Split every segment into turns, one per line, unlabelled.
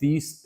30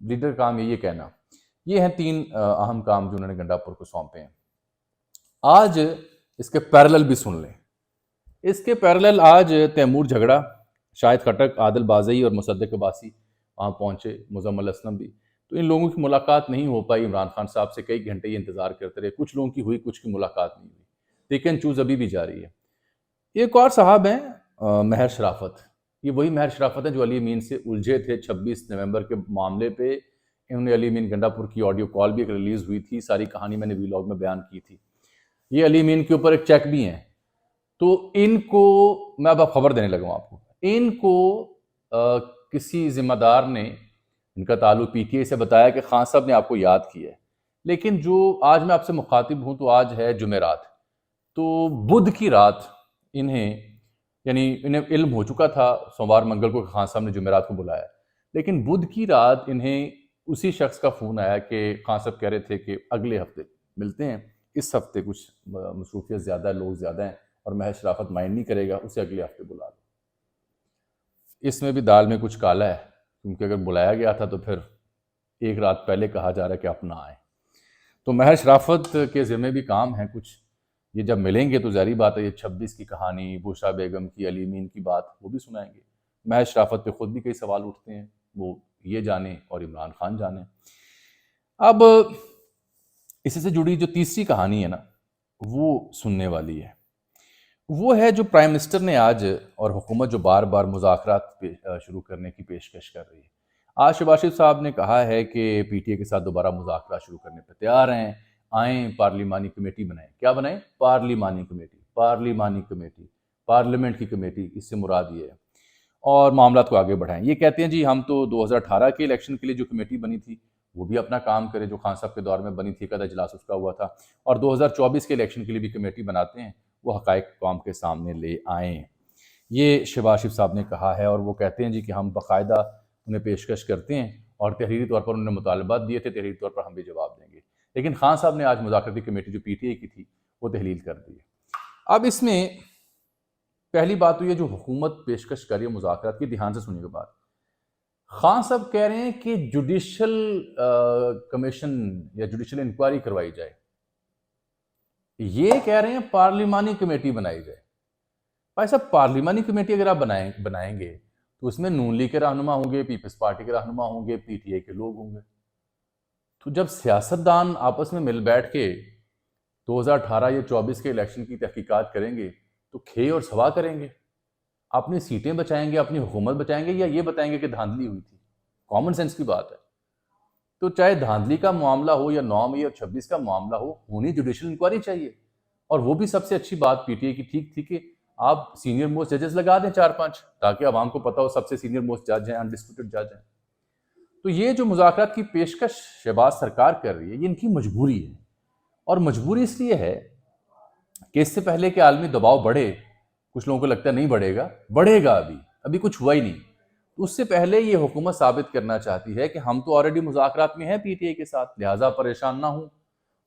leader کا کام یہ کہنا. یہ ہیں 3 اہم کام جو انہوں نے گنڈاپور کو سونپے ہیں. آج اس کے پیرلل بھی سن لیں. اس کے پیرلل آج تیمور جھگڑا، شاہد خٹک، عادل بازئی اور مصدق عباسی وہاں پہنچے، مزمل اسلم بھی. تو ان لوگوں کی ملاقات نہیں ہو پائی. عمران خان صاحب سے کئی گھنٹے یہ انتظار کرتے رہے. کچھ لوگوں کی ہوئی، کچھ کی ملاقات نہیں ہوئی. ٹیک اینڈ چوز ابھی بھی جاری ہے. ایک اور صاحب ہیں مہر شرافت. یہ وہی مہر شرافت ہیں جو علی امین سے الجھے تھے 26 نومبر کے معاملے پہ. انہوں نے علی امین گنڈاپور کی آڈیو کال بھی ایک ریلیز ہوئی تھی، ساری کہانی میں نے ویلاگ میں بیان کی تھی. یہ علی امین کے اوپر ایک چیک بھی ہیں. تو ان کو میں اب خبر دینے لگا ہوں آپ کو. ان کو کسی ذمہ دار نے، ان کا تعلق پی ٹی آئی سے، بتایا کہ خان صاحب نے آپ کو یاد کیا ہے. لیکن جو آج میں آپ سے مخاطب ہوں تو آج ہے جمعرات. تو بدھ کی رات انہیں علم ہو چکا تھا سوموار منگل کو خان صاحب نے جمعرات کو بلایا. لیکن بدھ کی رات انہیں اسی شخص کا فون آیا کہ خان صاحب کہہ رہے تھے کہ اگلے ہفتے ملتے ہیں، اس ہفتے کچھ مصروفیت زیادہ ہے، لوگ زیادہ ہیں اور مہر شرافت مائنڈ نہیں کرے گا، اسے اگلے ہفتے بلا لو. اس میں بھی دال میں کچھ کالا ہے، کیونکہ اگر بلایا گیا تھا تو پھر ایک رات پہلے کہا جا رہا ہے کہ آپ نہ آئیں. تو مہر شرافت کے ذمہ بھی کام ہیں کچھ. یہ جب ملیں گے تو ظاہری بات ہے یہ 26 کی کہانی، بشرا بیگم کی، علی امین کی بات وہ بھی سنائیں گے. مہر شرافت پہ خود بھی کئی سوال اٹھتے ہیں، وہ یہ جانیں اور عمران خان جانیں. اب اسی سے جڑی جو تیسری کہانی ہے نا، وہ سننے والی ہے. وہ ہے جو پرائم منسٹر نے آج، اور حکومت جو بار بار مذاکرات شروع کرنے کی پیشکش کر رہی ہے. آج شہباز شریف صاحب نے کہا ہے کہ پی ٹی اے کے ساتھ دوبارہ مذاکرات شروع کرنے پہ تیار ہیں، آئیں پارلیمانی کمیٹی بنائیں. کیا بنائیں؟ پارلیمانی کمیٹی. پارلیمانی کمیٹی، پارلیمنٹ کی کمیٹی، اس سے مراد یہ ہے. اور معاملات کو آگے بڑھائیں. یہ کہتے ہیں جی ہم تو 2018 کے الیکشن کے لیے جو کمیٹی بنی تھی وہ بھی اپنا کام کرے، جو خان صاحب کے دور میں بنی تھی، ایک آدھا اجلاس اس کا ہوا تھا. اور 2024 کے الیکشن کے لیے بھی کمیٹی بناتے ہیں، وہ حقائق قوم کے سامنے لے آئیں. یہ شہباز شریف صاحب نے کہا ہے. اور وہ کہتے ہیں جی کہ ہم باقاعدہ انہیں پیشکش کرتے ہیں اور تحریری طور پر انہوں نے مطالبات دیے تھے، تحریری طور پر ہم بھی جواب دیں گے. لیکن خان صاحب نے آج مذاکراتی کمیٹی جو پی ٹی آئی کی تھی وہ تحلیل کر دی. اب اس میں پہلی بات تو یہ جو حکومت پیشکش کر رہی ہے مذاکرات کی، دھیان سے سنیے گا بات. خان صاحب کہہ رہے ہیں کہ جوڈیشل کمیشن یا جوڈیشل انکوائری کروائی جائے. یہ کہہ رہے ہیں پارلیمانی کمیٹی بنائی جائے. بھائی صاحب پارلیمانی کمیٹی اگر آپ بنائیں گے تو اس میں نون لیگ کے رہنما ہوں گے، پیپلز پارٹی کے رہنما ہوں گے، پی ٹی آئی کے لوگ ہوں گے. تو جب سیاستدان آپس میں مل بیٹھ کے 2018 یا 24 کے الیکشن کی تحقیقات کریں گے تو کھے اور سوا کریں گے، اپنی سیٹیں بچائیں گے، اپنی حکومت بچائیں گے، یا یہ بتائیں گے کہ دھاندلی ہوئی تھی. کامن سینس کی بات ہے. تو چاہے دھاندلی کا معاملہ ہو یا 9 مئی اور 26 کا معاملہ ہو، ہونی جوڈیشل انکوائری چاہیے. اور وہ بھی سب سے اچھی بات پی ٹی آئی کی ٹھیک تھی کہ آپ سینئر موسٹ ججز لگا دیں 4-5، تاکہ عوام کو پتہ ہو سب سے سینئر موسٹ جج ہیں، انڈسپیوٹڈ جج ہیں. تو یہ جو مذاکرات کی پیشکش شہباز سرکار کر رہی ہے یہ ان کی مجبوری ہے. اور مجبوری اس لیے ہے کہ اس سے پہلے کہ عالمی دباؤ بڑھے، کچھ لوگوں کو لگتا ہے نہیں بڑھے گا، بڑھے گا. ابھی کچھ ہوا ہی نہیں. تو اس سے پہلے یہ حکومت ثابت کرنا چاہتی ہے کہ ہم تو آلریڈی مذاکرات میں ہیں پی ٹی آئی کے ساتھ، لہٰذا پریشان نہ ہوں.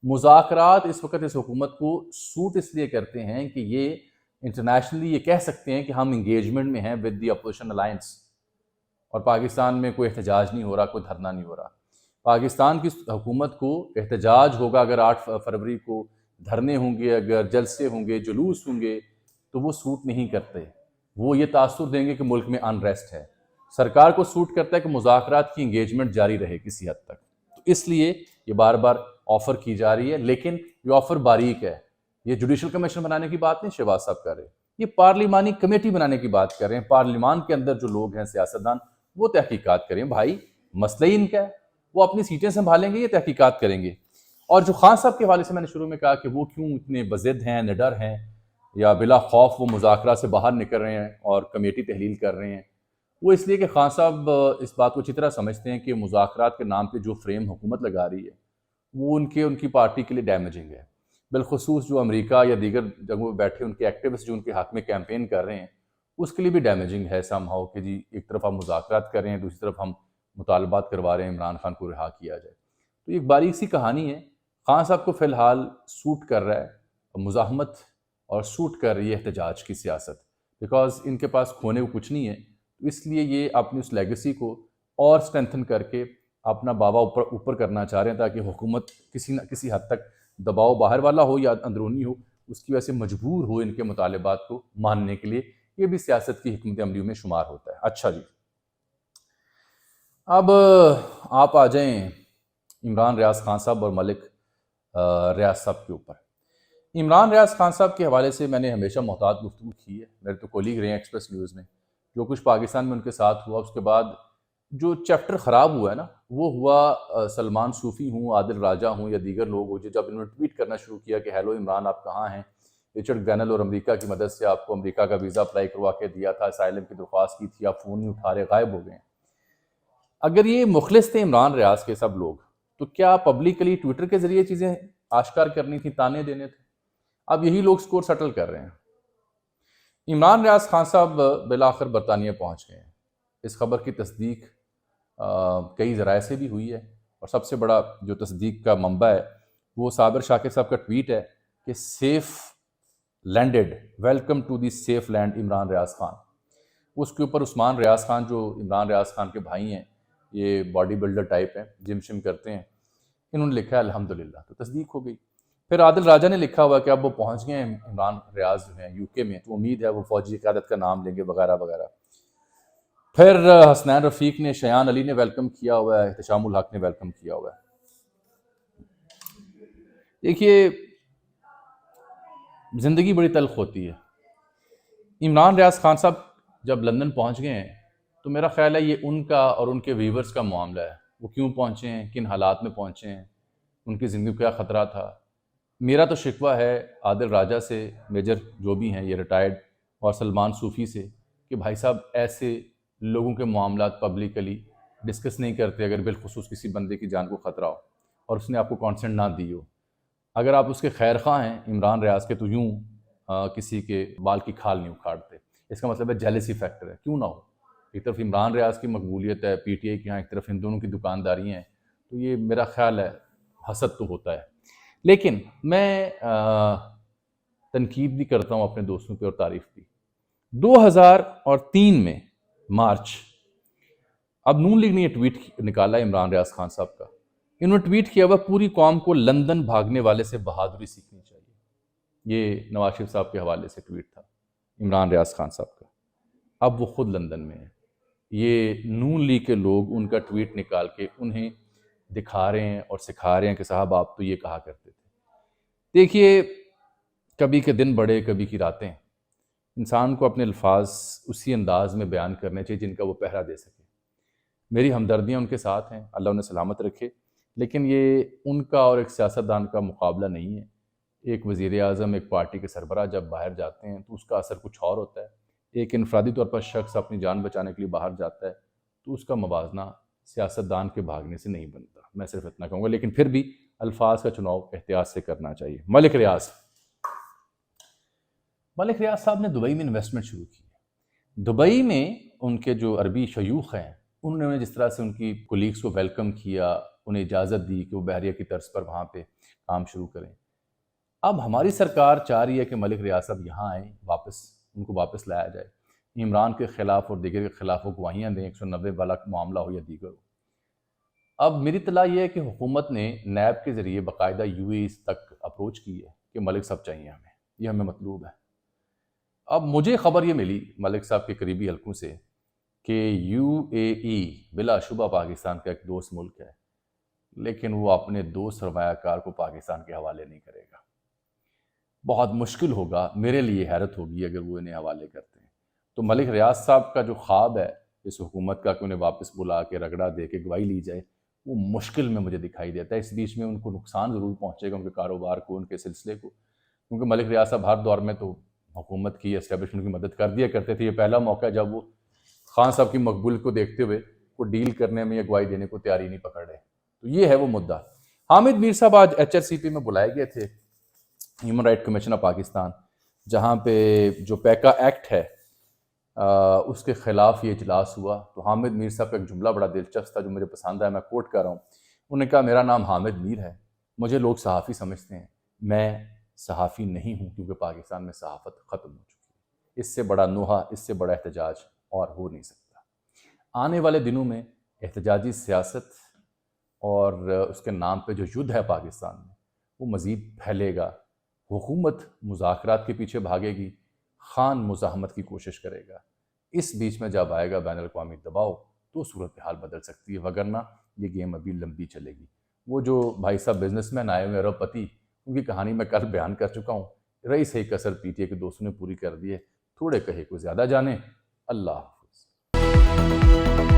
مذاکرات اس وقت اس حکومت کو سوٹ اس لیے کرتے ہیں کہ یہ انٹرنیشنلی یہ کہہ سکتے ہیں کہ ہم انگیجمنٹ میں ہیں ود دی اپوزیشن الائنس. اور پاکستان میں کوئی احتجاج نہیں ہو رہا، کوئی دھرنا نہیں ہو رہا. پاکستان کی حکومت کو احتجاج ہوگا اگر 8 فروری کو دھرنے ہوں گے، اگر جلسے ہوں گے، جلوس ہوں گے، تو وہ سوٹ نہیں کرتے. وہ یہ تاثر دیں گے کہ ملک میں انریسٹ ہے. سرکار کو سوٹ کرتا ہے کہ مذاکرات کی انگیجمنٹ جاری رہے کسی حد تک. تو اس لیے یہ بار بار آفر کی جا رہی ہے. لیکن یہ آفر باریک ہے. یہ جوڈیشل کمیشن بنانے کی بات نہیں شہباز صاحب کر رہے، یہ پارلیمانی کمیٹی بنانے کی بات کر رہے ہیں. پارلیمان کے اندر جو لوگ ہیں سیاستدان، وہ تحقیقات کریں. بھائی مسئلہ ہی ان کا ہے، وہ اپنی سیٹیں سنبھالیں گے، یہ تحقیقات کریں گے. اور جو خان صاحب کے حوالے سے میں نے شروع میں کہا کہ وہ کیوں اتنے بضد ہیں، نڈر ہیں، یا بلا خوف وہ مذاکرات سے باہر نکل رہے ہیں اور کمیٹی تحلیل کر رہے ہیں، وہ اس لیے کہ خان صاحب اس بات کو اچھی طرح سمجھتے ہیں کہ مذاکرات کے نام پہ جو فریم حکومت لگا رہی ہے وہ ان کی پارٹی کے لیے ڈیمیجنگ ہے. بالخصوص جو امریکہ یا دیگر جگہوں پہ بیٹھے ان کے ایکٹیوسٹ جو ان کے حق میں کیمپین کر رہے ہیں، اس کے لیے بھی ڈیمیجنگ ہے سم ہاؤ کہ جی ایک طرف ہم مذاکرات کر رہے ہیں، دوسری طرف ہم مطالبات کروا رہے ہیں عمران خان کو رہا کیا جائے. تو یہ ایک باریک سی کہانی ہے. خان صاحب کو فی الحال سوٹ کر رہا ہے مزاحمت اور سوٹ کر رہی ہے احتجاج کی سیاست، بیکاز ان کے پاس کھونے کو کچھ نہیں ہے. تو اس لیے یہ اپنی اس لیگیسی کو اور اسٹرینتھن کر کے اپنا باوا اوپر کرنا چاہ رہے ہیں تاکہ حکومت کسی نہ کسی حد تک دباؤ باہر والا ہو یا اندرونی ہو اس کی وجہ سے مجبور ہو ان کے مطالبات کو ماننے کے لیے. یہ بھی سیاست کی حکمت عملیوں میں شمار ہوتا ہے. اچھا جی، اب آپ آ جائیں عمران ریاض خان صاحب اور ملک ریاض صاحب کے اوپر. عمران ریاض خان صاحب کے حوالے سے میں نے ہمیشہ محتاط گفتگو کی ہے. میرے تو کولیگ رہے ہیں ایکسپریس نیوز میں. جو کچھ پاکستان میں ان کے ساتھ ہوا اس کے بعد جو چیپٹر خراب ہوا ہے نا وہ ہوا سلمان صوفی ہوں، عادل راجہ ہوں یا دیگر لوگ ہوں جب انہوں نے ٹویٹ کرنا شروع کیا کہ ہیلو عمران آپ کہاں ہیں، رچرڈ گینل اور امریکہ کی مدد سے آپ کو امریکہ کا ویزا اپلائی کروا کے دیا تھا، اسائلم کی درخواست کی تھی، آپ فون نہیں اٹھا رہے، غائب ہو گئے ہیں. اگر یہ مخلص تھے عمران ریاض کے سب لوگ تو کیا پبلکلی ٹویٹر کے ذریعے چیزیں آشکار کرنی تھی، تانے دینے تھے؟ اب یہی لوگ سکور سیٹل کر رہے ہیں. عمران ریاض خان صاحب بالآخر برطانیہ پہنچ گئے ہیں. اس خبر کی تصدیق کئی ذرائع سے بھی ہوئی ہے اور سب سے بڑا جو تصدیق کا منبع ہے وہ صابر شاکر صاحب کا ٹویٹ ہے کہ safe landed, welcome to the safe land Imran Riaz Khan. اس کے اوپر عثمان ریاض خان جو عمران ریاض خان کے بھائی ہیں، یہ باڈی بلڈر ٹائپ ہیں، جم شم کرتے ہیں، انہوں نے لکھا ہے الحمدللہ، تو تصدیق ہو گئی. پھر عادل راجہ نے لکھا ہوا کہ اب وہ پہنچ گئے ہیں عمران ریاض جو ہیں یو کے میں، تو امید ہے وہ فوجی قیادت کا نام لیں گے وغیرہ وغیرہ. پھر حسنین رفیق نے، شیان علی نے ویلکم کیا ہوا ہے، احتشام الحق نے ویلکم کیا ہوا ہے. دیکھیے زندگی بڑی تلخ ہوتی ہے. عمران ریاض خان صاحب جب لندن پہنچ گئے ہیں تو میرا خیال ہے یہ ان کا اور ان کے ویورز کا معاملہ ہے. وہ کیوں پہنچے ہیں، کن حالات میں پہنچے ہیں، ان کی زندگی کو کیا خطرہ تھا. میرا تو شکوہ ہے عادل راجہ سے، میجر جو بھی ہیں یہ ریٹائرڈ، اور سلمان صوفی سے کہ بھائی صاحب ایسے لوگوں کے معاملات پبلکلی ڈسکس نہیں کرتے اگر بالخصوص کسی بندے کی جان کو خطرہ ہو اور اس نے آپ کو کانسنٹ نہ دی ہو. اگر آپ اس کے خیر خواہ ہیں عمران ریاض کے تو یوں کسی کے بال کی کھال نہیں اکھاڑتے. اس کا مطلب ہے جیلسی فیکٹر ہے. کیوں نہ ہو، ایک طرف عمران ریاض کی مقبولیت ہے پی ٹی آئی کے یہاں، ایک طرف ان دونوں کی دکانداری ہیں، تو یہ میرا خیال ہے حسد تو ہوتا ہے. لیکن میں تنقید بھی کرتا ہوں اپنے دوستوں پہ اور تعریف بھی. 2003 میں مارچ، اب نون لیگ نے یہ ٹویٹ نکالا ہے عمران ریاض خان صاحب کا. انہوں نے ٹویٹ کیا ہوا پوری قوم کو لندن بھاگنے والے سے بہادری سیکھنی چاہیے. یہ نواز شریف صاحب کے حوالے سے ٹویٹ تھا عمران ریاض خان صاحب کا. اب وہ خود لندن میں ہیں. یہ نون لیگ کے لوگ ان کا ٹویٹ نکال کے انہیں دکھا رہے ہیں اور سکھا رہے ہیں کہ صاحب آپ تو یہ کہا کرتے تھے. دیکھیے کبھی کے دن بڑے کبھی کی راتیں. انسان کو اپنے الفاظ اسی انداز میں بیان کرنے چاہیے جن کا وہ پہرا دے سکے. میری ہمدردیاں ان کے ساتھ ہیں، اللہ انہیں سلامت رکھے، لیکن یہ ان کا اور ایک سیاستدان کا مقابلہ نہیں ہے. ایک وزیر اعظم، ایک پارٹی کے سربراہ جب باہر جاتے ہیں تو اس کا اثر کچھ اور ہوتا ہے. ایک انفرادی طور پر شخص اپنی جان بچانے کے لیے باہر جاتا ہے تو اس کا موازنہ سیاستدان کے بھاگنے سے نہیں بنتا. میں صرف اتنا کہوں گا، لیکن پھر بھی الفاظ کا چناؤ احتیاط سے کرنا چاہیے. ملک ریاض صاحب نے دبئی میں انویسٹمنٹ شروع کی ہے. دبئی میں ان کے جو عربی شیوخ ہیں انہوں نے جس طرح سے ان کی کولیگز کو ویلکم کیا، انہیں اجازت دی کہ وہ بحریہ کی طرز پر وہاں پہ کام شروع کریں. اب ہماری سرکار چاہ رہی ہے کہ ملک ریاض صاحب یہاں آئیں، واپس ان کو واپس لایا جائے، عمران کے خلاف اور دیگر کے خلاف وہ گواہیاں دیں، 190 والا معاملہ ہو یا دیگر ہو. اب میری اطلاع یہ ہے کہ حکومت نے نیب کے ذریعے باقاعدہ یو اے ای تک اپروچ کی ہے کہ ملک صاحب چاہیے ہمیں، یہ ہمیں مطلوب ہے. اب مجھے خبر یہ ملی ملک صاحب کے قریبی حلقوں سے کہ یو اے ای بلا شبہ پاکستان کا ایک دوست ملک ہے، لیکن وہ اپنے دوست سرمایہ کار کو پاکستان کے حوالے نہیں کرے گا. بہت مشکل ہوگا، میرے لیے حیرت ہوگی اگر وہ انہیں حوالے کرتے ہیں. تو ملک ریاض صاحب کا جو خواب ہے اس حکومت کا کہ انہیں واپس بلا کے رگڑا دے کے گواہی لی جائے، وہ مشکل میں مجھے دکھائی دیتا ہے. اس بیچ میں ان کو نقصان ضرور پہنچے گا، ان کے کاروبار کو، ان کے سلسلے کو، کیونکہ ملک ریاض صاحب ہر دور میں تو حکومت کی اسٹیبلشمنٹ کی مدد کر دیا کرتے تھے. یہ پہلا موقع ہے جب وہ خان صاحب کی مقبولیت کو دیکھتے ہوئے وہ ڈیل کرنے میں یا گواہی دینے کو تیاری نہیں پکڑ رہے. تو یہ ہے وہ مدعا. حامد میر صاحب آج ایچ آر سی پی میں بلائے گئے تھے، human right commission of Pakistan, جہاں پہ جو پیکا ایکٹ ہے اس کے خلاف یہ اجلاس ہوا. تو حامد میر صاحب کا ایک جملہ بڑا دلچسپ تھا جو مجھے پسند آیا، میں کوٹ کر رہا ہوں. انہوں نے کہا میرا نام حامد میر ہے، مجھے لوگ صحافی سمجھتے ہیں، میں صحافی نہیں ہوں کیونکہ پاکستان میں صحافت ختم ہو چکی ہے. اس سے بڑا نوحہ، اس سے بڑا احتجاج اور ہو نہیں سکتا. آنے والے دنوں میں احتجاجی سیاست اور اس کے نام پہ جو یدھ ہے پاکستان میں وہ مزید پھیلے گا. حکومت مذاکرات کے پیچھے بھاگے گی، خان مزاحمت کی کوشش کرے گا. اس بیچ میں جب آئے گا بین الاقوامی دباؤ تو صورتحال بدل سکتی ہے، وگرنہ یہ گیم ابھی لمبی چلے گی. وہ جو بھائی صاحب بزنس مین آئے ہوئے ارب پتی، ان کی کہانی میں کل بیان کر چکا ہوں. رئیس ایک کسر پی ٹی اے کے دوستوں نے پوری کر دی ہے. تھوڑے کہے کو زیادہ جانے. اللہ حافظ.